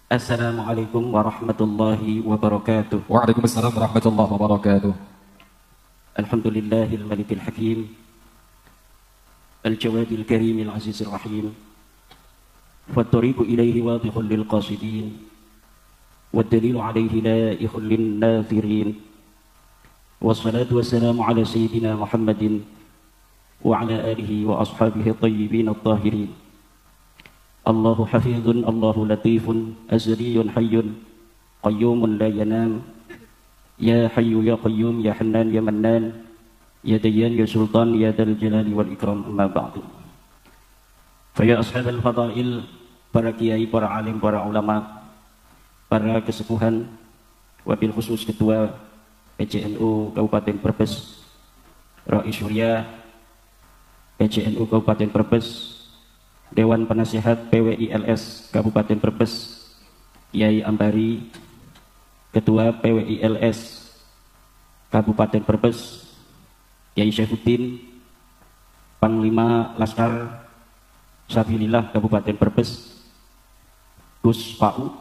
Assalamualaikum warahmatullahi wabarakatuh. Waalaikumsalam warahmatullahi wabarakatuh. Alhamdulillahil malikil hakim, al-jawadil karimil azizir rahim, wattariqu ilaihi wadihun lil qasidin, waddalilu alaihi laihun lin nathirin, wassalatu wassalamu ala sayyidina Muhammadin wa ala alihi wa ashabihi tayyibin at-tahirin. Allahu hafizun, Allahu latifun, azliyun hayyun, qayyumun la yanam, ya hayyu ya qayyum, ya hannan ya mannan, ya dayyan ya sultan, ya dal jalali wal ikram, amma ba'du. Faya ashabal fadail, para kiai, para alim, para ulama, para kesepuhan, wabil khusus ketua PCNU Kabupaten Brebes, Rais Surya PCNU Kabupaten Brebes, Dewan Penasihat PWILS Kabupaten Brebes, Kiai Ambari, Ketua PWILS Kabupaten Brebes, Kiai Syaifuddin, Panglima Laskar Sabilillah Kabupaten Brebes, Gus Pau,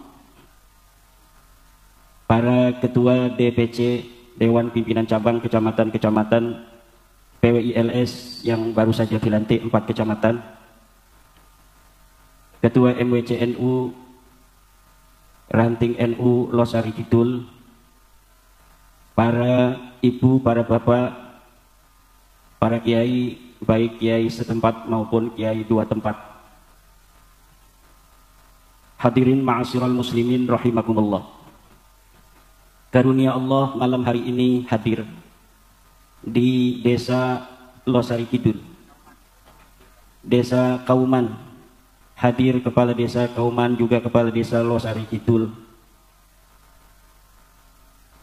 para Ketua DPC Dewan Pimpinan Cabang Kecamatan-Kecamatan PWILS yang baru saja dilantik 4 kecamatan, Ketua MWCNU Ranting NU Losari Kidul, para ibu, para bapak, para kiai, baik kiai setempat maupun kiai dua tempat. Hadirin ma'asyiral muslimin rahimakumullah. Karunia Allah malam hari ini hadir di desa Losari Kidul, desa Kauman. Hadir kepala desa Kauman, juga kepala desa Losari Kidul.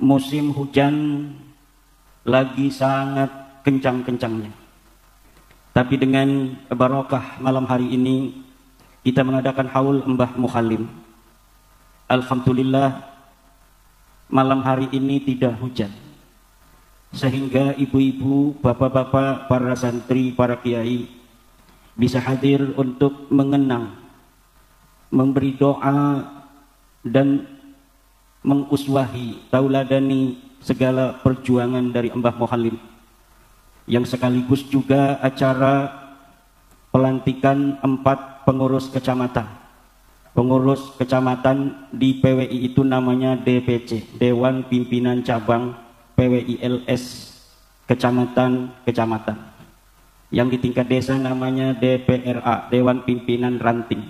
Musim hujan lagi sangat kencang-kencangnya, tapi dengan barokah malam hari ini kita mengadakan haul Mbah Muhalim. Alhamdulillah malam hari ini tidak hujan, sehingga ibu-ibu, bapak-bapak, para santri, para kiai bisa hadir untuk mengenang, memberi doa, dan menguswahi, tauladani segala perjuangan dari Mbah Muhalim, yang sekaligus juga acara pelantikan 4 pengurus kecamatan. Pengurus kecamatan di PWI itu namanya DPC, Dewan Pimpinan Cabang PWILS Kecamatan-Kecamatan. Yang di tingkat desa namanya DPRA, Dewan Pimpinan Ranting.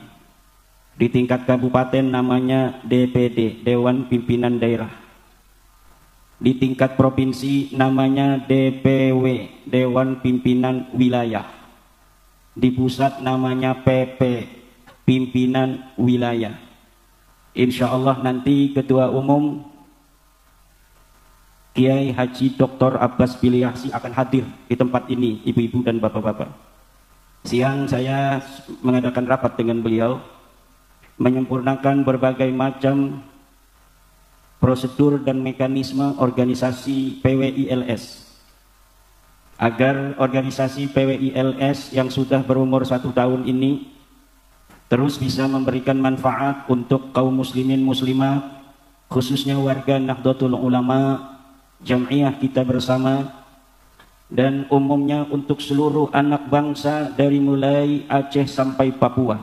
Di tingkat kabupaten namanya DPD, Dewan Pimpinan Daerah. Di tingkat provinsi namanya DPW, Dewan Pimpinan Wilayah. Di pusat namanya PP, Pimpinan Wilayah. Insya Allah nanti Ketua Umum Kiai Haji Dr. Abbas Biliasi akan hadir di tempat ini, ibu-ibu dan bapak-bapak. Siang saya mengadakan rapat dengan beliau, menyempurnakan berbagai macam prosedur dan mekanisme organisasi PWILS, agar organisasi PWILS yang sudah berumur 1 tahun ini terus bisa memberikan manfaat untuk kaum muslimin muslimat, khususnya warga Nahdlatul Ulama, Jam'iyah kita bersama, dan umumnya untuk seluruh anak bangsa dari mulai Aceh sampai Papua,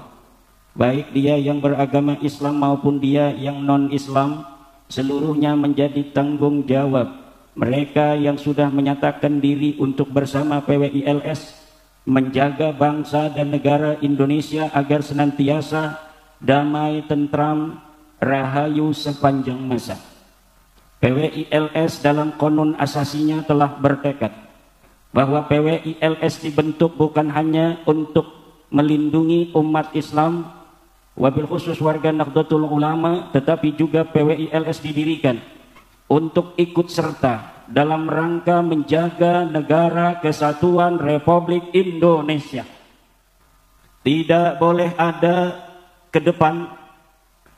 baik dia yang beragama Islam maupun dia yang non-Islam, seluruhnya menjadi tanggung jawab mereka yang sudah menyatakan diri untuk bersama PWILS menjaga bangsa dan negara Indonesia agar senantiasa damai, tentram, rahayu sepanjang masa. PWILS dalam konun asasinya telah bertekad bahwa PWILS dibentuk bukan hanya untuk melindungi umat Islam, wabil khusus warga Nahdlatul Ulama, tetapi juga PWILS didirikan untuk ikut serta dalam rangka menjaga negara kesatuan Republik Indonesia. Tidak boleh ada ke depan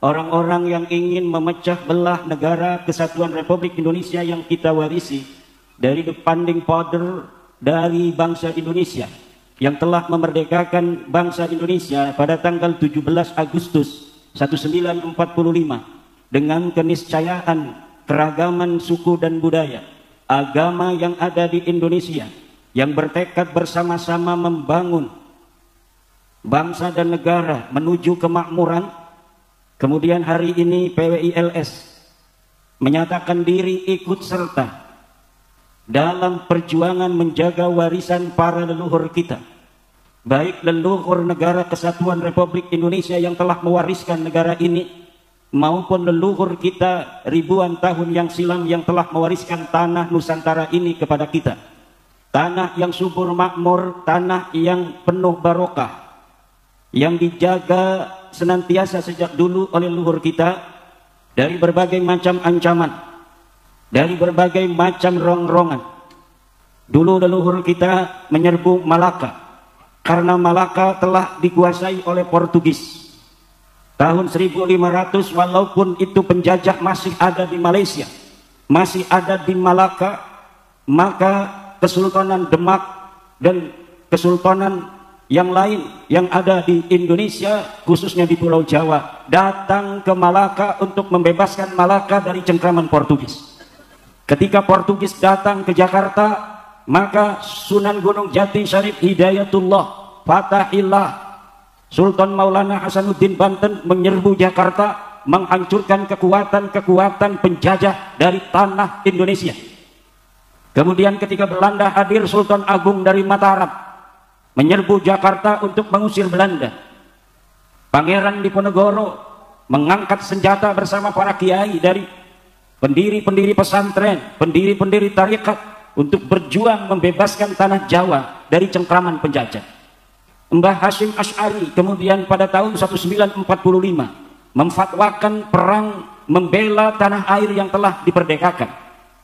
orang-orang yang ingin memecah belah negara kesatuan Republik Indonesia yang kita warisi dari the founding father dari bangsa Indonesia, yang telah memerdekakan bangsa Indonesia pada tanggal 17 Agustus 1945 dengan keniscayaan keragaman suku dan budaya, agama yang ada di Indonesia yang bertekad bersama-sama membangun bangsa dan negara menuju kemakmuran. Kemudian hari ini PWILS menyatakan diri ikut serta dalam perjuangan menjaga warisan para leluhur kita, baik leluhur Negara Kesatuan Republik Indonesia yang telah mewariskan negara ini, maupun leluhur kita ribuan tahun yang silam yang telah mewariskan tanah Nusantara ini kepada kita. Tanah yang subur makmur, tanah yang penuh barokah, yang dijaga senantiasa sejak dulu oleh leluhur kita dari berbagai macam ancaman, dari berbagai macam rongrongan. Dulu leluhur kita menyerbu Malaka karena Malaka telah dikuasai oleh Portugis. Tahun 1500 walaupun itu penjajah masih ada di Malaysia, masih ada di Malaka, maka Kesultanan Demak dan kesultanan yang lain yang ada di Indonesia, khususnya di Pulau Jawa, datang ke Malaka untuk membebaskan Malaka dari cengkraman Portugis. Ketika Portugis datang ke Jakarta, maka Sunan Gunung Jati Syarif Hidayatullah Fatahillah Sultan Maulana Hasanuddin Banten menyerbu Jakarta, menghancurkan kekuatan-kekuatan penjajah dari tanah Indonesia. Kemudian ketika Belanda hadir, Sultan Agung dari Mataram menyerbu Jakarta untuk mengusir Belanda. Pangeran Diponegoro mengangkat senjata bersama para kiai dari pendiri-pendiri pesantren, pendiri-pendiri tarekat untuk berjuang membebaskan tanah Jawa dari cengkraman penjajah. Mbah Hashim Asy'ari kemudian pada tahun 1945 memfatwakan perang membela tanah air yang telah diperdekakan.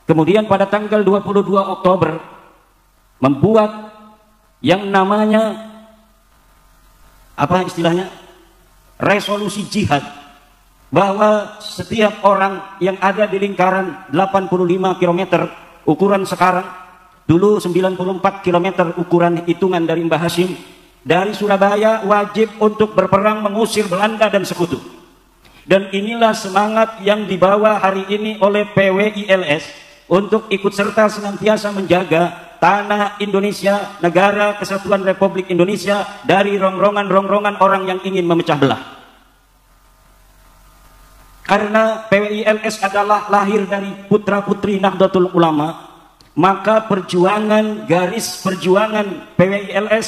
Kemudian pada tanggal 22 Oktober membuat yang namanya apa istilahnya resolusi jihad, bahwa setiap orang yang ada di lingkaran 85 km ukuran sekarang, dulu 94 km ukuran hitungan dari Mbah Hashim, dari Surabaya wajib untuk berperang mengusir Belanda dan sekutu. Dan inilah semangat yang dibawa hari ini oleh PWILS untuk ikut serta senantiasa menjaga tanah Indonesia, Negara Kesatuan Republik Indonesia dari rongrongan-rongrongan orang yang ingin memecah belah. Karena PWILS adalah lahir dari putra-putri Nahdlatul Ulama, maka perjuangan, garis perjuangan PWILS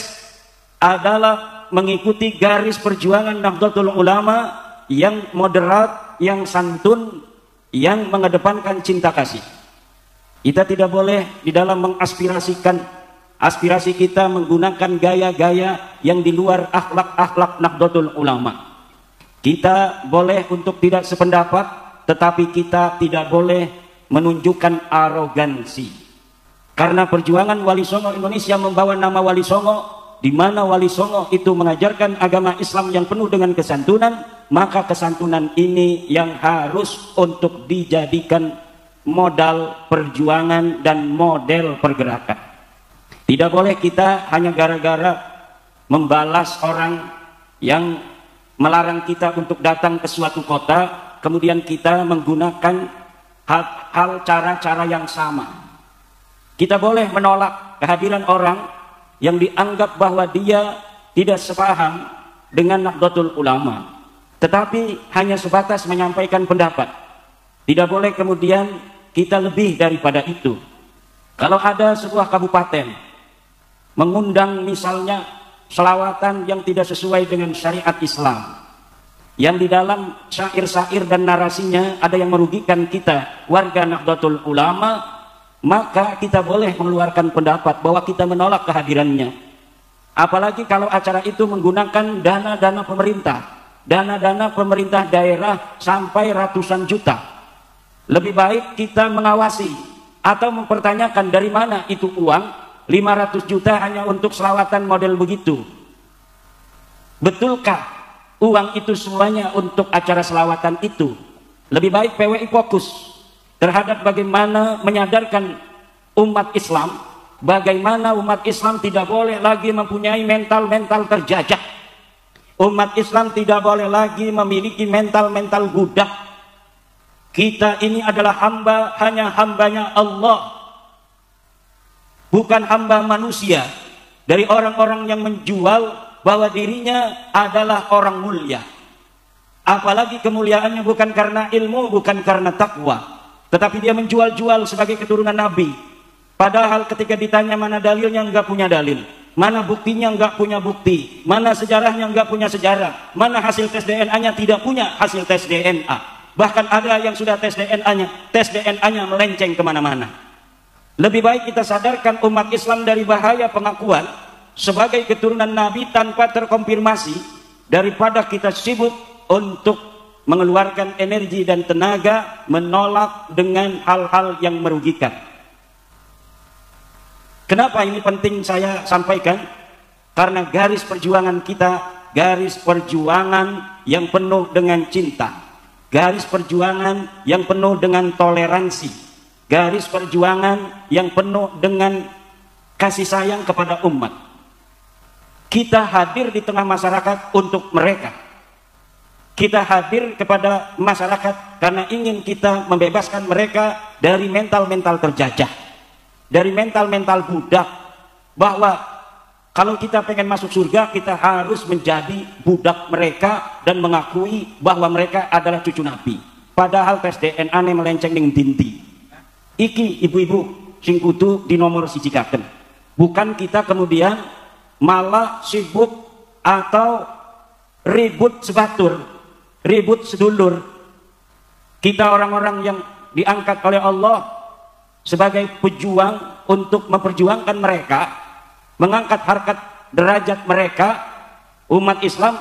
adalah mengikuti garis perjuangan Nahdlatul Ulama yang moderat, yang santun, yang mengedepankan cinta kasih. Kita tidak boleh di dalam mengaspirasikan aspirasi kita menggunakan gaya-gaya yang di luar akhlak-akhlak Nahdlatul Ulama. Kita boleh untuk tidak sependapat, tetapi kita tidak boleh menunjukkan arogansi. Karena perjuangan Wali Songo Indonesia membawa nama Wali Songo, di mana Wali Songo itu mengajarkan agama Islam yang penuh dengan kesantunan, maka kesantunan ini yang harus untuk dijadikan modal perjuangan dan model pergerakan. Tidak boleh kita hanya gara-gara membalas orang yang melarang kita untuk datang ke suatu kota, kemudian kita menggunakan hal cara-cara yang sama. Kita boleh menolak kehadiran orang yang dianggap bahwa dia tidak sepaham dengan Nahdlatul Ulama, tetapi hanya sebatas menyampaikan pendapat. Tidak boleh kemudian kita lebih daripada itu. Kalau ada sebuah kabupaten mengundang misalnya selawatan yang tidak sesuai dengan syariat Islam, yang di dalam syair-syair dan narasinya ada yang merugikan kita warga Nahdlatul Ulama, maka kita boleh mengeluarkan pendapat bahwa kita menolak kehadirannya. Apalagi kalau acara itu menggunakan dana-dana pemerintah daerah sampai ratusan juta. Lebih baik kita mengawasi atau mempertanyakan dari mana itu uang 500 juta hanya untuk selawatan model begitu. Betulkah uang itu semuanya untuk acara selawatan itu? Lebih baik PWI fokus terhadap bagaimana menyadarkan umat Islam, bagaimana umat Islam tidak boleh lagi mempunyai mental terjajah, Umat Islam tidak boleh lagi memiliki mental-mental budak. Kita ini adalah hamba, hanya hambanya Allah, bukan hamba manusia. Dari orang-orang yang menjual bahwa dirinya adalah orang mulia, apalagi kemuliaannya bukan karena ilmu, bukan karena takwa, tetapi dia menjual-jual sebagai keturunan Nabi. Padahal ketika ditanya mana dalilnya, enggak punya dalil. Mana buktinya, enggak punya bukti. Mana sejarahnya, enggak punya sejarah. Mana hasil tes DNA-nya, tidak punya hasil tes DNA. Bahkan ada yang sudah tes DNA-nya melenceng kemana-mana. Lebih baik kita sadarkan umat Islam dari bahaya pengakuan sebagai keturunan Nabi tanpa terkonfirmasi, daripada kita sibuk untuk mengeluarkan energi dan tenaga menolak dengan hal-hal yang merugikan. Kenapa ini penting saya sampaikan? Karena garis perjuangan kita, garis perjuangan yang penuh dengan cinta, garis perjuangan yang penuh dengan toleransi, garis perjuangan yang penuh dengan kasih sayang kepada umat. Kita hadir di tengah masyarakat untuk mereka. Kita hadir kepada masyarakat karena ingin kita membebaskan mereka dari mental-mental terjajah, dari mental-mental budak, bahwa kalau kita pengen masuk surga, kita harus menjadi budak mereka dan mengakui bahwa mereka adalah cucu Nabi. Padahal tes DNA melenceng dengan dinti. Iki ibu-ibu sing kudu di nomor sijikaken. Bukan kita kemudian malah sibuk atau ribut sebatur, ribut sedulur. Kita orang-orang yang diangkat oleh Allah sebagai pejuang untuk memperjuangkan mereka, mengangkat harkat derajat mereka, umat Islam.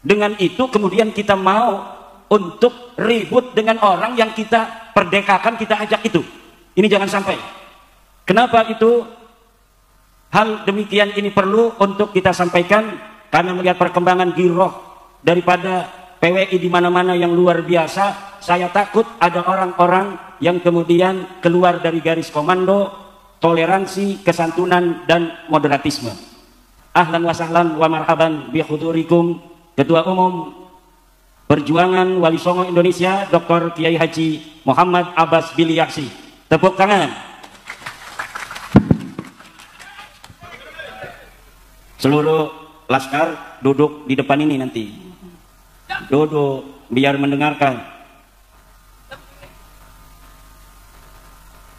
Dengan itu kemudian kita mau untuk ribut dengan orang yang kita perdekakan, kita ajak itu. Ini jangan sampai. Kenapa itu hal demikian ini perlu untuk kita sampaikan? Karena melihat perkembangan giroh daripada PWI di mana-mana yang luar biasa, saya takut ada orang-orang yang kemudian keluar dari garis komando toleransi, kesantunan, dan moderatisme. Ahlan wa sahlan wa marhaban bi hudurikum Ketua Umum Perjuangan Wali Songo Indonesia Dr. Kiai Haji Muhammad Abbas Biliaksi. Tepuk tangan. Seluruh laskar duduk di depan ini nanti. Duduk biar mendengarkan.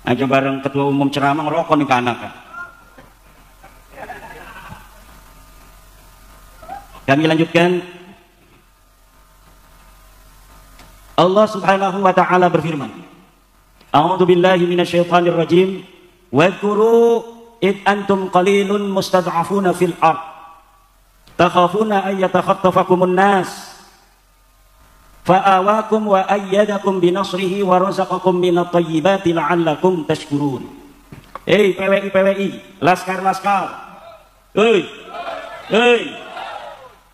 Aja bareng ketua umum ceramah ngerokok nih ke anak. Kami lanjutkan. Allah Subhanahu wa taala berfirman, A'udzu billahi minasyaitonir rajim. Wadhkuru id antum qalilun mustad'afuna fil ard takhafuna ay yatakhattafakumun nas fa'awakum wa ayyadakum binasrihi wa razaqakum minat thayyibati la'allakum tashkurun. Hei PWI, laskar-laskar. Hei.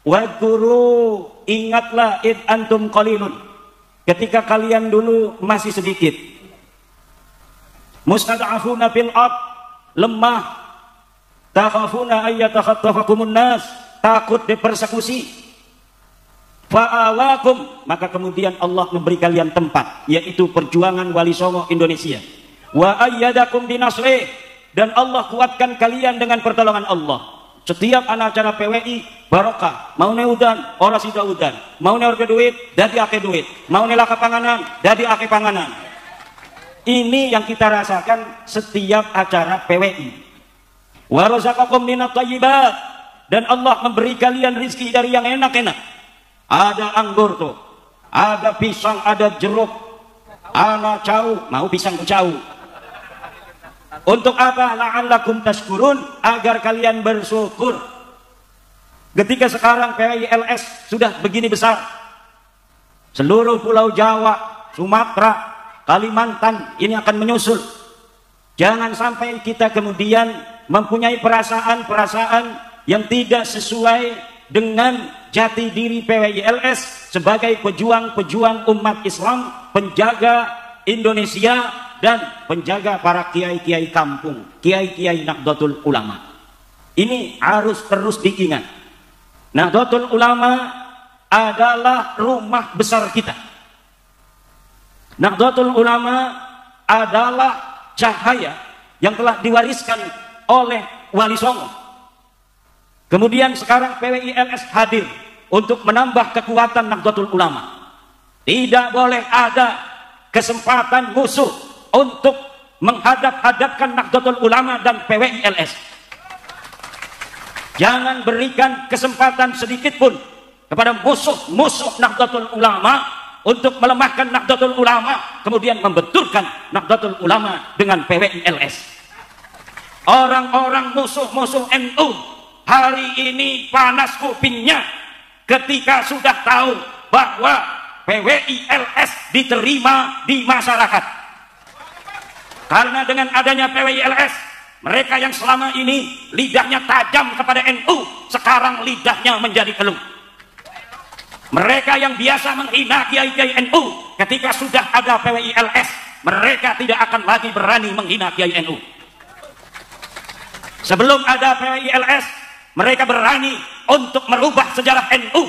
Wadhkuru, ingatlah id antum qalilun, ketika kalian dulu masih sedikit. Mustad'afuna fil ard, lemah. Takhafuna ay yatakhattafakumun nas, takut dipersekusi. Fa'awakum, maka kemudian Allah memberi kalian tempat, yaitu Perjuangan Wali Songo Indonesia. Wa ayyadakum binasrih, dan Allah kuatkan kalian dengan pertolongan Allah. Setiap anak acara PWI barokah, mau neudan ora sida udan, mau orke duit dadi ake duit, mau laka panganan dadi ake panganan. Ini yang kita rasakan setiap acara PWI. Wa razaqakum minat thayyibat, dan Allah memberi kalian rizki dari yang enak-enak. Ada anggur tuh, ada pisang, ada jeruk, ada cau, mau pisang ke cau. Untuk apa? La'allakum tashkurun, agar kalian bersyukur. Ketika sekarang PWILS sudah begini besar, seluruh pulau Jawa, Sumatera, Kalimantan ini akan menyusul. Jangan sampai kita kemudian mempunyai perasaan-perasaan yang tidak sesuai dengan jati diri PWILS sebagai pejuang-pejuang umat Islam, penjaga Indonesia, dan penjaga para kiai-kiai kampung, kiai-kiai Nahdlatul Ulama. Ini harus terus diingat. Nahdlatul Ulama adalah rumah besar kita. Nahdlatul Ulama adalah cahaya yang telah diwariskan oleh Wali Songo. Kemudian sekarang PWILS hadir untuk menambah kekuatan Nahdlatul Ulama. Tidak boleh ada kesempatan musuh untuk menghadap-hadapkan Nahdlatul Ulama dan PWILS. Jangan berikan kesempatan sedikit pun kepada musuh-musuh Nahdlatul Ulama untuk melemahkan Nahdlatul Ulama, kemudian membenturkan Nahdlatul Ulama dengan PWILS. Orang-orang musuh-musuh NU hari ini panas kupingnya ketika sudah tahu bahwa PWILS diterima di masyarakat. Karena dengan adanya PWILS, mereka yang selama ini lidahnya tajam kepada NU, sekarang lidahnya menjadi keluh. Mereka yang biasa menghina kiai-kiai NU, ketika sudah ada PWILS, mereka tidak akan lagi berani menghina kiai NU. Sebelum ada PWILS, mereka berani untuk merubah sejarah NU.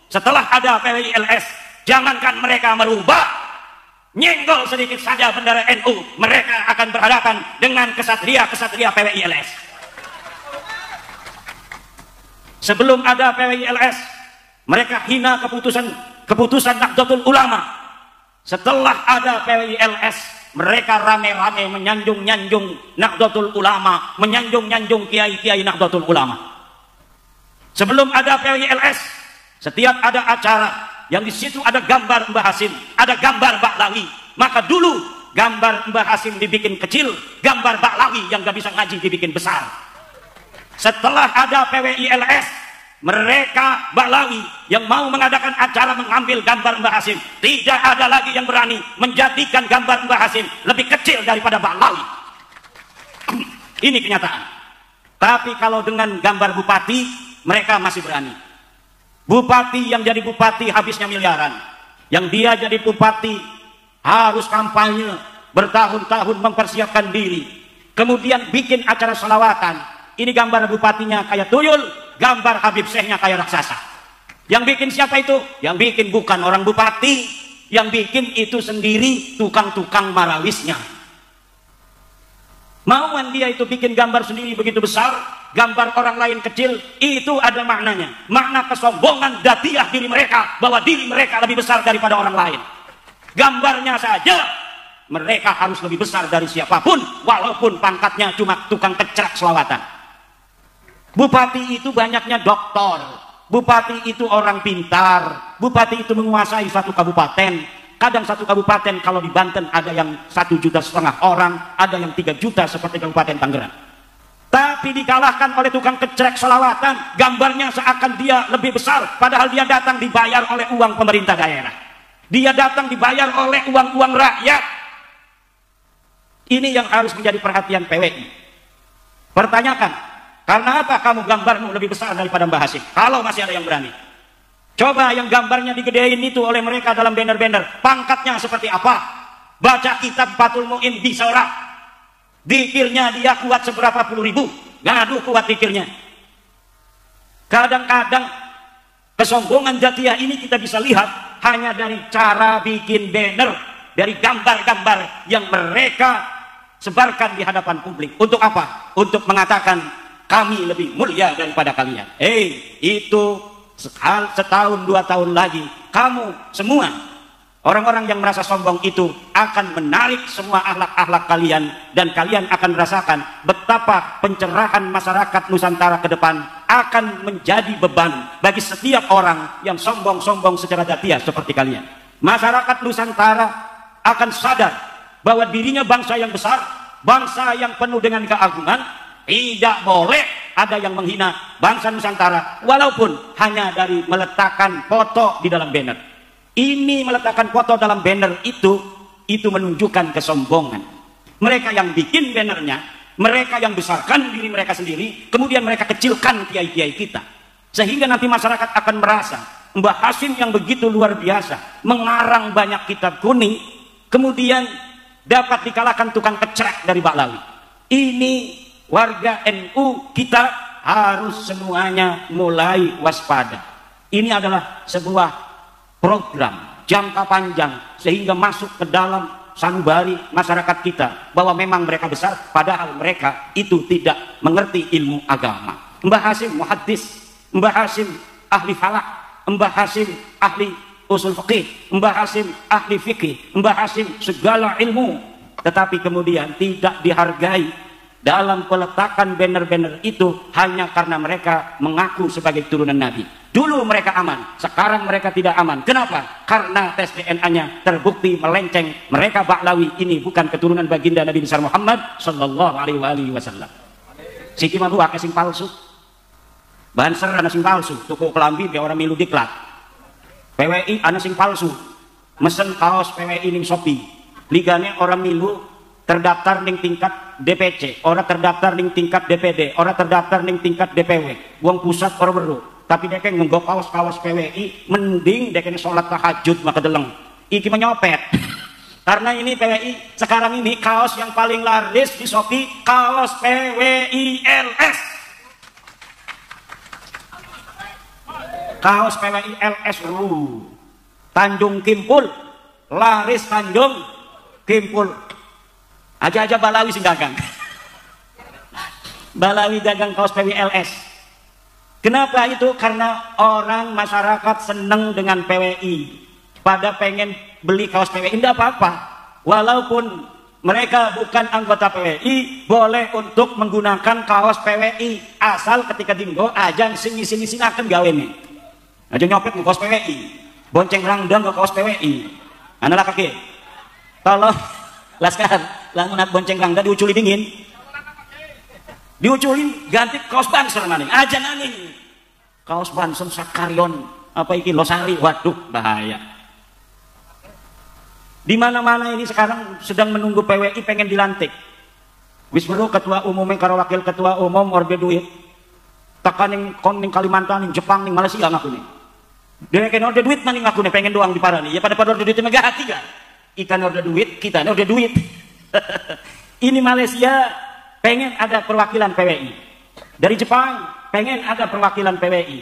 Setelah ada PWILS, jangankan mereka merubah, nyenggol sedikit saja bendera NU, mereka akan berhadapan dengan kesatria-kesatria PWILS. Sebelum ada PWILS, mereka hina keputusan Nahdlatul Ulama. Setelah ada PWILS, mereka rame-rame menyanjung-nyanjung Nahdlatul Ulama, menyanjung-nyanjung kiai-kiai Nahdlatul Ulama. Sebelum ada PWILS, setiap ada acara yang di situ ada gambar Mbah Hasim, ada gambar Baklawi, maka dulu gambar Mbah Hasim dibikin kecil, gambar Baklawi yang gak bisa ngaji dibikin besar. Setelah ada PWILS, mereka Baklawi yang mau mengadakan acara mengambil gambar Mbah Hasim, tidak ada lagi yang berani menjadikan gambar Mbah Hasim lebih kecil daripada Baklawi. Ini kenyataan. Tapi kalau dengan gambar bupati, mereka masih berani. Bupati yang jadi bupati habisnya miliaran. Yang dia jadi bupati harus kampanye bertahun-tahun mempersiapkan diri. Kemudian bikin acara selawatan. Ini gambar bupatinya kayak tuyul, gambar Habib Syekhnya kayak raksasa. Yang bikin siapa itu? Yang bikin bukan orang bupati, yang bikin itu sendiri tukang-tukang marawisnya. Mauan dia itu bikin gambar sendiri begitu besar, gambar orang lain kecil, itu ada maknanya. Makna kesombongan datiah diri mereka, bahwa diri mereka lebih besar daripada orang lain. Gambarnya saja, mereka harus lebih besar dari siapapun, walaupun pangkatnya cuma tukang kecerak selawatan. Bupati itu banyaknya doktor, bupati itu orang pintar, bupati itu menguasai satu kabupaten. Kadang satu kabupaten kalau di Banten ada yang 1,5 juta orang, ada yang 3 juta seperti Kabupaten Tangerang. Tapi dikalahkan oleh tukang kecrek selawatan, gambarnya seakan dia lebih besar, padahal dia datang dibayar oleh uang pemerintah daerah. Dia datang dibayar oleh uang-uang rakyat. Ini yang harus menjadi perhatian PWI. Pertanyakan, karena apa kamu gambarmu lebih besar daripada Mbah Hasim? Kalau masih ada yang berani. Coba yang gambarnya digedein itu oleh mereka dalam banner-banner, pangkatnya seperti apa? Baca kitab Fathul Mu'in Bisorah, dikirnya dia kuat seberapa puluh ribu, ngadu kuat dikirnya. Kadang-kadang kesombongan jatiah ini kita bisa lihat hanya dari cara bikin banner, dari gambar-gambar yang mereka sebarkan di hadapan publik. Untuk apa? Untuk mengatakan kami lebih mulia daripada kalian. Itu setahun 2 tahun lagi kamu semua orang-orang yang merasa sombong itu akan menarik semua akhlak-akhlak kalian, dan kalian akan merasakan betapa pencerahan masyarakat Nusantara ke depan akan menjadi beban bagi setiap orang yang sombong-sombong secara datiah seperti kalian. Masyarakat Nusantara akan sadar bahwa dirinya bangsa yang besar, bangsa yang penuh dengan keagungan. Tidak boleh ada yang menghina bangsa Nusantara, walaupun hanya dari meletakkan foto di dalam banner. Ini meletakkan foto dalam banner itu menunjukkan kesombongan. Mereka yang bikin bannernya, mereka yang besarkan diri mereka sendiri, kemudian mereka kecilkan kiai-kiai kita. Sehingga nanti masyarakat akan merasa Mbah Hasim yang begitu luar biasa, mengarang banyak kitab kuning, kemudian dapat dikalahkan tukang kecrek dari Baklawi. Ini warga NU kita harus semuanya mulai waspada. Ini adalah sebuah program jangka panjang sehingga masuk ke dalam sanubari masyarakat kita bahwa memang mereka besar padahal mereka itu tidak mengerti ilmu agama. Mbah Hasim muhaddis, Mbah Hasim ahli falak, Mbah Hasim ahli usul fikih, Mbah Hasim ahli fikih, Mbah Hasim segala ilmu, tetapi kemudian tidak dihargai dalam peletakan banner-banner itu hanya karena mereka mengaku sebagai turunan Nabi. Dulu mereka aman, sekarang mereka tidak aman. Kenapa? Karena tes DNA-nya terbukti melenceng. Mereka Ba'lawi ini bukan keturunan baginda Nabi besar Muhammad sallallahu alaihi wasallam. Siki mabu akeh sing palsu. Banser ana sing palsu, tuku kelambi biar orang milu diklat. PWI ana sing palsu. Mesen kaos PWI ning Shopee. Ligane orang milu terdaftar ning tingkat DPC, orang terdaftar ning tingkat DPD, orang terdaftar ning tingkat DPW. Wong pusat orang weruh. Tapi dek nggo kaos-kaos PWI mending dek sholat tahajud maka deleng. Iki menyopet. Karena ini PWI sekarang ini kaos yang paling laris di Shopee kaos PWI LS. Kaos PWI LS Tanjung Kimpul laris Tanjung Kimpul. Aja-aja Balawi sing dagang. Balawi dagang kaos PWI LS. Kenapa itu? Karena orang masyarakat seneng dengan PWI. Pada pengen beli kaos PWI, tidak apa-apa. Walaupun mereka bukan anggota PWI, boleh untuk menggunakan kaos PWI. Asal ketika dinggo aja sini-sini akan gawe nih. Aja nyopet ke kaos PWI. Bonceng rangdang ke kaos PWI. Analah kaki. Tolong laskar, lamun bonceng rangdang diuculi dingin. Diuculin ganti kaos Banser maning. Aja naning. Kaos Banser Sakaryon apa iki Losari. Waduh, bahaya. Di mana-mana ini sekarang sedang menunggu PWI pengen dilantik. Wis baru ketua umumnya karo wakil ketua umum orde duit. Tekan ning kon ning Kalimantan, ning Jepang, ning Malaysia ngaku nih. Dia kena orde duit maning ngaku nih pengen doang di parani. Ya pada orde duit megah hati kan. Ikan orde duit, kita orde duit. Ini Malaysia pengen ada perwakilan PWI. Dari Jepang pengen ada perwakilan PWI.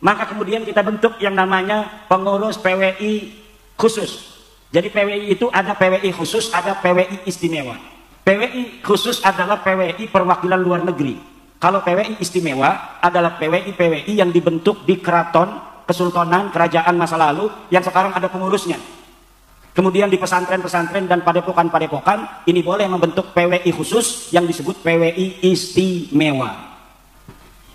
Maka kemudian kita bentuk yang namanya pengurus PWI khusus. Jadi PWI itu ada PWI khusus, ada PWI istimewa. PWI khusus adalah PWI perwakilan luar negeri. Kalau PWI istimewa adalah PWI yang dibentuk di keraton, kesultanan, kerajaan masa lalu yang sekarang ada pengurusnya. Kemudian di pesantren-pesantren dan padepokan-padepokan ini boleh membentuk PWI khusus yang disebut PWI istimewa.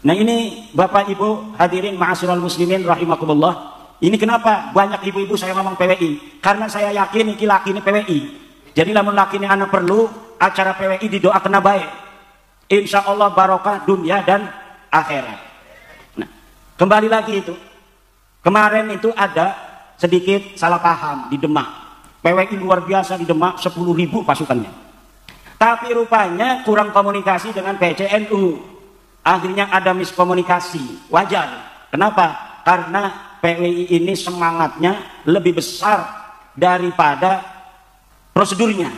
Nah ini Bapak Ibu hadirin ma'asyiral muslimin rahimakumullah. Ini kenapa banyak ibu-ibu saya ngomong PWI? Karena saya yakin iki laki ini PWI. Jadi lamun laki ini anak perlu acara PWI didoakan baik. Insya Allah barokah dunia dan akhirat. Nah kembali lagi itu. Kemarin itu ada sedikit salah paham di Demak. PWI luar biasa di Demak 10.000 pasukannya. Tapi rupanya kurang komunikasi dengan PCNU. Akhirnya ada miskomunikasi. Wajar. Kenapa? Karena PWI ini semangatnya lebih besar daripada prosedurnya.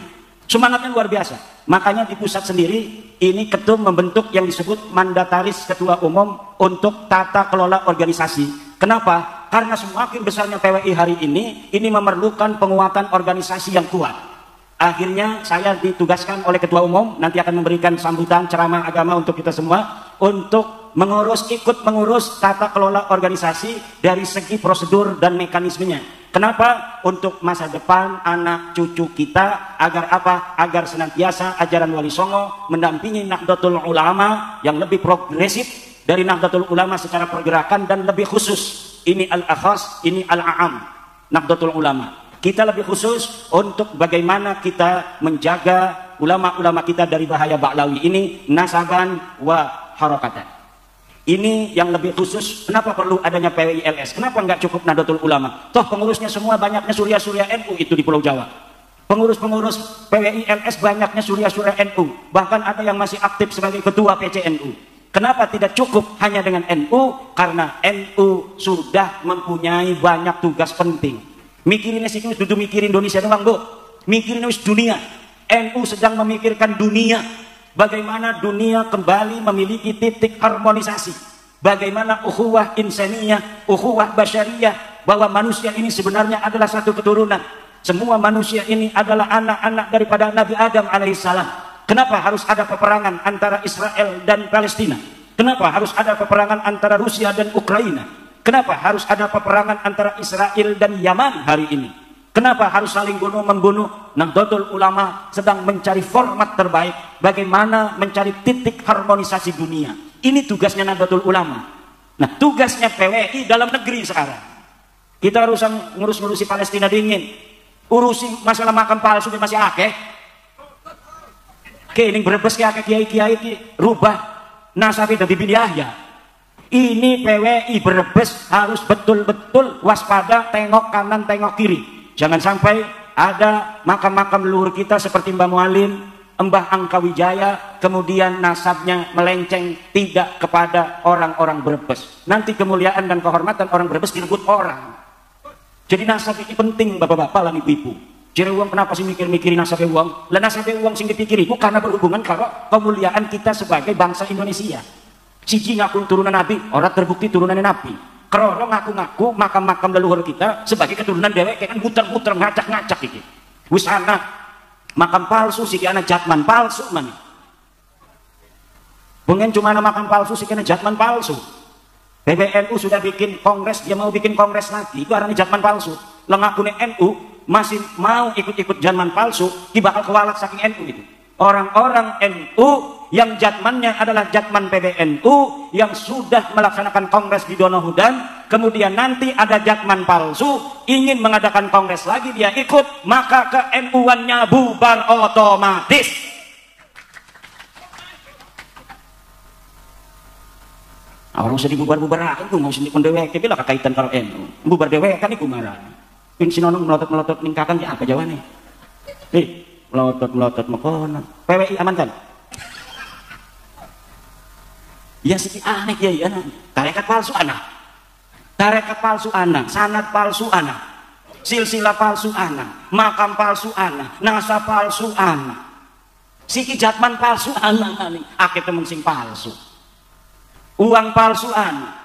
Semangatnya luar biasa. Makanya di pusat sendiri ini ketum membentuk yang disebut mandataris ketua umum untuk tata kelola organisasi. Kenapa? Karena semakin besarnya PWI hari ini memerlukan penguatan organisasi yang kuat. Akhirnya saya ditugaskan oleh ketua umum, nanti akan memberikan sambutan ceramah agama untuk kita semua, untuk ikut mengurus tata kelola organisasi dari segi prosedur dan mekanismenya. Kenapa? Untuk masa depan anak cucu kita, agar apa? Agar senantiasa ajaran Wali Songo mendampingi Nahdlatul Ulama yang lebih progresif dari Nahdlatul Ulama secara pergerakan dan lebih khusus. Ini al-akhas, ini al-a'am, Nahdlatul Ulama. Kita lebih khusus untuk bagaimana kita menjaga ulama-ulama kita dari bahaya Ba'lawi ini, nasaban wa harakatan. Ini yang lebih khusus. Kenapa perlu adanya PWI LS? Kenapa nggak cukup Nahdlatul Ulama? Toh pengurusnya semua banyaknya surya-surya NU itu di Pulau Jawa. Pengurus-pengurus PWI LS banyaknya surya-surya NU. Bahkan ada yang masih aktif sebagai ketua PCNU. Kenapa tidak cukup hanya dengan NU? Karena NU sudah mempunyai banyak tugas penting. Mikirinnya sih duduk mikirin Indonesia doang, Bu. Mikirin dunia. NU sedang memikirkan dunia. Bagaimana dunia kembali memiliki titik harmonisasi. Bagaimana ukhuwah insaniyah, ukhuwah basyariyah, bahwa manusia ini sebenarnya adalah satu keturunan. Semua manusia ini adalah anak-anak daripada Nabi Adam alaihissalam. Kenapa harus ada peperangan antara Israel dan Palestina? Kenapa harus ada peperangan antara Rusia dan Ukraina? Kenapa harus ada peperangan antara Israel dan Yaman hari ini? Kenapa harus saling bunuh-membunuh? Nahdlatul Ulama sedang mencari format terbaik bagaimana mencari titik harmonisasi dunia. Ini tugasnya Nahdlatul Ulama. Nah, tugasnya PWI dalam negeri sekarang. Kita harus ngurus-ngurusi Palestina dingin. Urusi masalah makam palsu masih akeh. Ini berebes ke akeh kiai-kiai rubah nasabi dari bin Yahya. Ini PWI Brebes harus betul-betul waspada, tengok kanan, tengok kiri. Jangan sampai ada makam-makam leluhur kita seperti Mbah Mualim, Mbah Angkawijaya, kemudian nasabnya melenceng tidak kepada orang-orang Brebes. Nanti kemuliaan dan kehormatan orang Brebes direbut orang. Jadi nasab ini penting, bapak-bapak lan ibu-ibu. Jadi uang kenapa sih mikir-mikirin nasabnya uang? Lah nasabnya uang sing dipikir itu karena berhubungan karo kemuliaan kita sebagai bangsa Indonesia. Siji ngaku turunan Nabi, orang terbukti turunannya Nabi. Keroro ngaku-ngaku makam-makam leluhur kita sebagai keturunan dewek kan muter-muter ngacak-ngacak iki. Wis ana makam palsu sih ana jatman palsu man. Bukan cuma ana makam palsu sih ana jatman palsu. PBNU sudah bikin kongres, dia mau bikin kongres lagi, itu arahnya jatman palsu. Lengakune NU masih mau ikut-ikut jatman palsu, dia bakal kewalat saking NU itu. Orang-orang NU yang jatmannya adalah jatman PBNU yang sudah melaksanakan kongres di Donohudan, kemudian nanti ada jatman palsu ingin mengadakan kongres lagi, dia ikut, maka ke NU-annya bubar otomatis. Orang usah dibubar-bubar itu mau sendiri pendewek bila kekaitan kalau NU bubar dewek kan iku marah pin sinonong melotot-melotot ningkakan ya apa jawabannya melotot-melotot mekono PWI aman kan ya sih aneh ya tarekat palsu anak sanad palsu anak silsilah palsu anak makam palsu anak nasa palsu anak siki jatman palsu anak akeh temen sing palsu uang palsu anak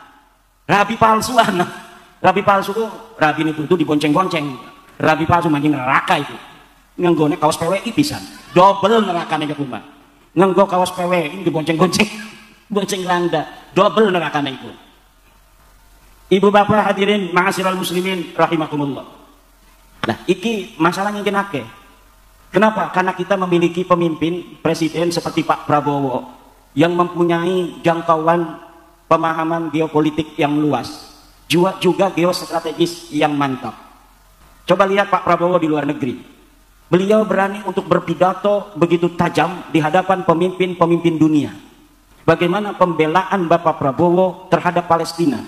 rabi palsu anak rabi palsu tuh rabi itu dibonceng-bonceng rabi palsu makin neraka itu nganggone kaos PWI pisan double nerakane ke rumah nganggo kaos PWI dibonceng-bonceng bonceng landa double nerakane itu. Ibu bapak hadirin ma'asyiral muslimin rahimakumullah. Nah iki masalah ngingin akeh. Kenapa? Karena kita memiliki pemimpin presiden seperti Pak Prabowo yang mempunyai jangkauan pemahaman geopolitik yang luas, juga geostrategis yang mantap. Coba lihat Pak Prabowo di luar negeri. Beliau berani untuk berpidato begitu tajam di hadapan pemimpin-pemimpin dunia. Bagaimana pembelaan Bapak Prabowo terhadap Palestina?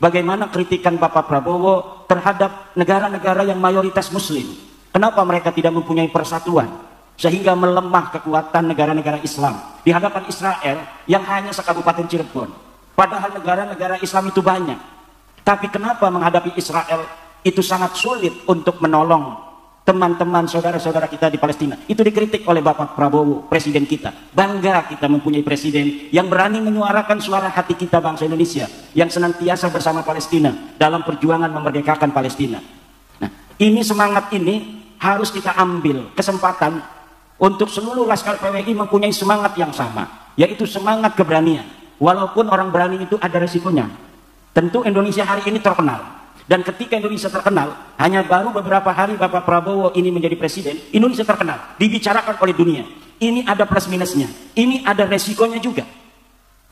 Bagaimana kritikan Bapak Prabowo terhadap negara-negara yang mayoritas muslim? Kenapa mereka tidak mempunyai persatuan? Sehingga melemah kekuatan negara-negara Islam di hadapan Israel yang hanya sekabupaten Cirebon. Padahal negara-negara Islam itu banyak. Tapi kenapa menghadapi Israel itu sangat sulit untuk menolong teman-teman saudara-saudara kita di Palestina? Itu dikritik oleh Bapak Prabowo, presiden kita. Bangga kita mempunyai presiden yang berani menyuarakan suara hati kita bangsa Indonesia yang senantiasa bersama Palestina dalam perjuangan memerdekakan Palestina. Nah, ini semangat ini harus kita ambil kesempatan untuk seluruh laskar PWI mempunyai semangat yang sama, yaitu semangat keberanian. Walaupun orang berani itu ada resikonya. Tentu Indonesia hari ini terkenal. Dan ketika Indonesia terkenal, hanya baru beberapa hari Bapak Prabowo ini menjadi presiden, Indonesia terkenal, dibicarakan oleh dunia. Ini ada plus minusnya, ini ada resikonya juga.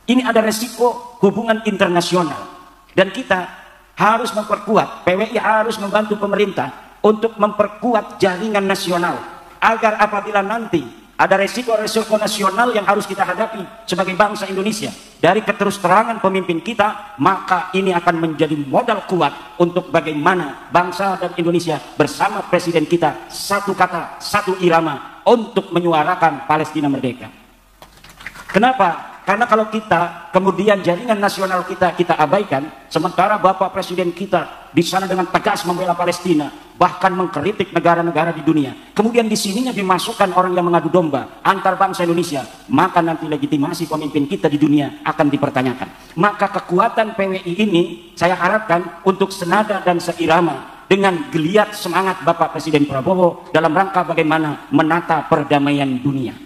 Ini ada resiko hubungan internasional. Dan kita harus memperkuat, PWI harus membantu pemerintah untuk memperkuat jaringan nasional. Agar apabila nanti ada resiko-resiko nasional yang harus kita hadapi sebagai bangsa Indonesia dari keterus-terangan pemimpin kita, maka ini akan menjadi modal kuat untuk bagaimana bangsa dan Indonesia bersama presiden kita satu kata, satu irama untuk menyuarakan Palestina merdeka. Kenapa Karena kalau kita kemudian jaringan nasional kita abaikan, sementara Bapak Presiden kita di sana dengan tegas membela Palestina, bahkan mengkritik negara-negara di dunia. Kemudian di sininya dimasukkan orang yang mengadu domba antar bangsa Indonesia, maka nanti legitimasi pemimpin kita di dunia akan dipertanyakan. Maka kekuatan PWI ini saya harapkan untuk senada dan seirama dengan geliat semangat Bapak Presiden Prabowo dalam rangka bagaimana menata perdamaian dunia.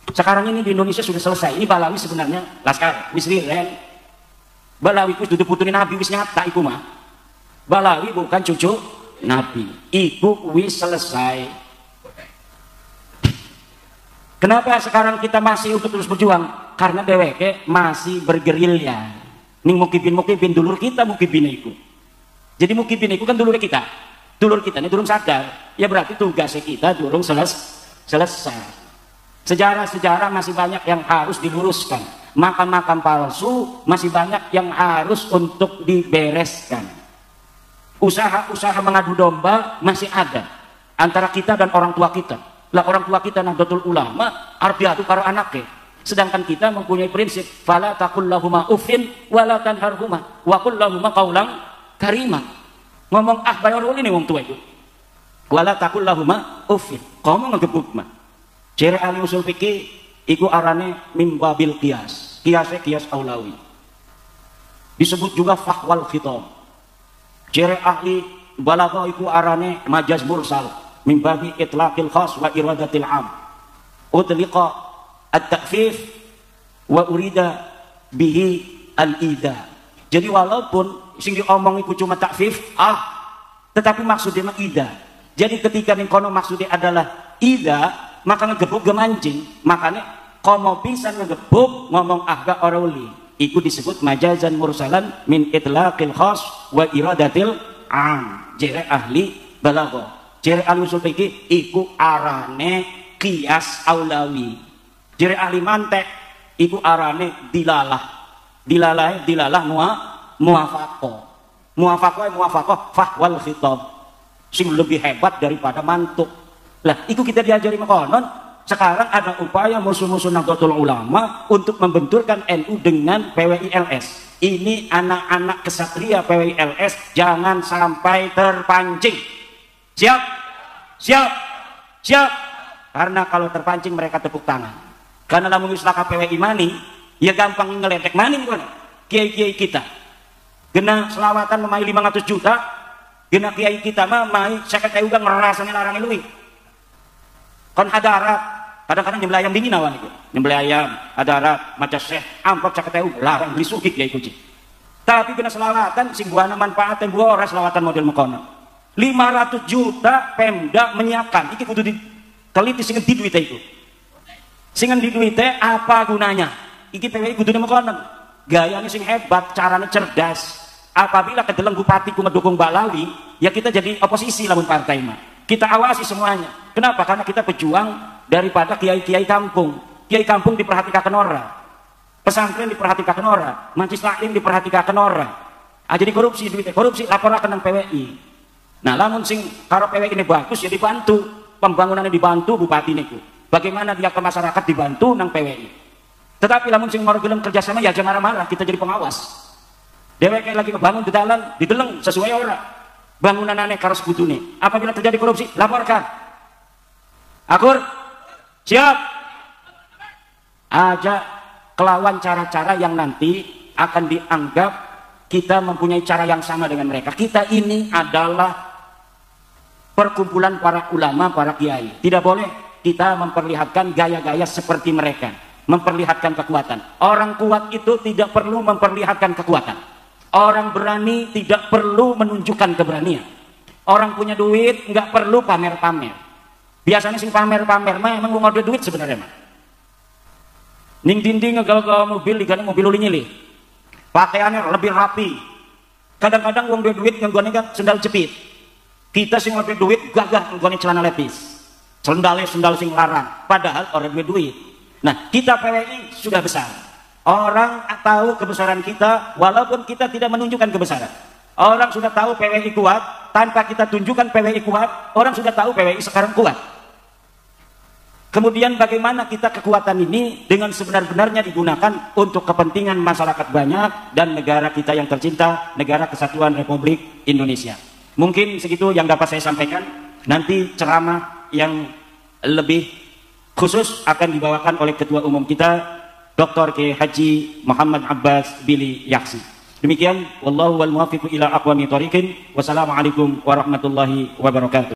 Sekarang ini di Indonesia sudah selesai. Ini Balawi sebenarnya Laskar, wis rilen. Balawi itu sudah putunin Nabi wis nyata iku mah. Balawi bukan cucu Nabi. Iku wis selesai. Kenapa sekarang kita masih untuk terus berjuang? Karena dheweke masih bergerilya. Ning mukibin dulur kita mukibin iku. Jadi mukibin iku kan dulur kita. Dulur kita ini durung sadar. Ya berarti tugasnya kita durung selesai. Sejarah-sejarah masih banyak yang harus diluruskan. Makam-makam palsu masih banyak yang harus untuk dibereskan. Usaha-usaha mengadu domba masih ada antara kita dan orang tua kita. Lah orang tua kita Nahdlatul Ulama arep diadu karo anake. Sedangkan kita mempunyai prinsip fala taqul lahuma uffin wala tanharhuma wa qul lahuma qaulan karima. Ngomong bayar ini wong tua itu. Wala taqul lahuma uffin. Kamu ngegebuk mah. Ciri ahli usul fikih iku arane mimbabil qiyas. Qiyas aulawi. Disebut juga fahwal khitab. Ciri ahli balaghah iku arane majaz mursal mimbabi itlaqil khas wa iradatil am. Utliqa at-ta'fif wa urida bihi al-idha. Jadi walaupun sing diomong iku cuma ta'fif, tetapi maksudnya ida. Jadi ketika ning kono maksudnya adalah ida, maka ngegebuk gemancing. Makanya komo bisa ngegebuk ngomong ahga oruli iku disebut majazan mursalan min itlaqil khas wa iradatil am. Jere ahli balaghah, jere ahli usul fikih iku arane qiyas aulawi. Jere ahli mantek iku arane dilalah muwafaqah fahwal khitab sing lebih hebat daripada mantuk. Lah, itu kita diajari makonon. Sekarang ada upaya musuh-musuh Nahdlatul Ulama untuk membenturkan NU dengan PWILS. Ini anak-anak kesatria PWILS jangan sampai terpancing. Siap? Siap? Siap? Karena kalau terpancing mereka tepuk tangan. Karena lamun wis laka PWI mani, ya gampang ngeledek mani bukan? Kiai-kiai kita. Gena selawatan memai 500 juta, gena kiai kita mah mai 50.000 kan ngerasane larang luwih. Kan hadarat, kadang-kadang nyembelih ayam dingin awan itu, nyembelih ayam, hadarat, maca syekh, amplop 50.000 larang beli sugih ya ikuci. Tapi kena selawatan, sing buana manfaatnya gua orang selawatan model mekono. 500 juta Pemda menyiapkan, iki kudu diteliti sing di duitnya itu. Sing di duitnya apa gunanya? Iki PWI kudu mekono. Gayanya sing hebat, caranya cerdas. Apabila kedeleng bupati ku ngedukung Balawi, ya kita jadi oposisi lamun partai mah. Kita awasi semuanya. Kenapa? Karena kita pejuang daripada kiai-kiai kampung. Kiai kampung diperhatikan ora. Pesantren diperhatikan ora. Majelis taklim diperhatikan ora. Jadi korupsi, duitnya korupsi, laporakan nang PWI. Nah, lamun sing karo PWI ini bagus ya dibantu. Pembangunannya dibantu bupati niku. Bagaimana dia ke masyarakat dibantu nang PWI. Tetapi lamun sing mau gelem kerjasama ya jangan marah-marah, kita jadi pengawas. Dheweke lagi ngebangun di dalan, dideleng sesuai ora. Bangunan aneh karo sebutune. Apabila terjadi korupsi, laporkan. Akur, siap. Aja kelawan cara-cara yang nanti akan dianggap kita mempunyai cara yang sama dengan mereka. Kita ini adalah perkumpulan para ulama, para kiai. Tidak boleh kita memperlihatkan gaya-gaya seperti mereka, memperlihatkan kekuatan. Orang kuat itu tidak perlu memperlihatkan kekuatan. Orang berani tidak perlu menunjukkan keberanian. Orang punya duit nggak perlu pamer-pamer. Biasanya sing pamer-pamer mah emang mau duit sebenarnya mah. Ning dinding ngegal-gal mobil digane mobil uli nyilih. Pakaiannya lebih rapi. Kadang-kadang wong duit nggone kan sendal jepit. Kita sing lebih duit gagah nggone celana lepis. Sendal sing larang. Padahal orang duit. Nah, kita PWI sudah besar. Orang tahu kebesaran kita walaupun kita tidak menunjukkan kebesaran. Orang sudah tahu PWI kuat tanpa kita tunjukkan PWI kuat. Orang sudah tahu PWI sekarang kuat. Kemudian bagaimana kita kekuatan ini dengan sebenar-benarnya digunakan untuk kepentingan masyarakat banyak dan negara kita yang tercinta, negara kesatuan Republik Indonesia. Mungkin segitu yang dapat saya sampaikan. Nanti ceramah yang lebih khusus akan dibawakan oleh Ketua Umum kita, Dr. Kiai Haji Muhammad Abbas Billy Yaksi. Demikian, wallahu wal muwaffiq ila aqwamit thoriqin. Wassalamualaikum warahmatullahi wabarakatuh.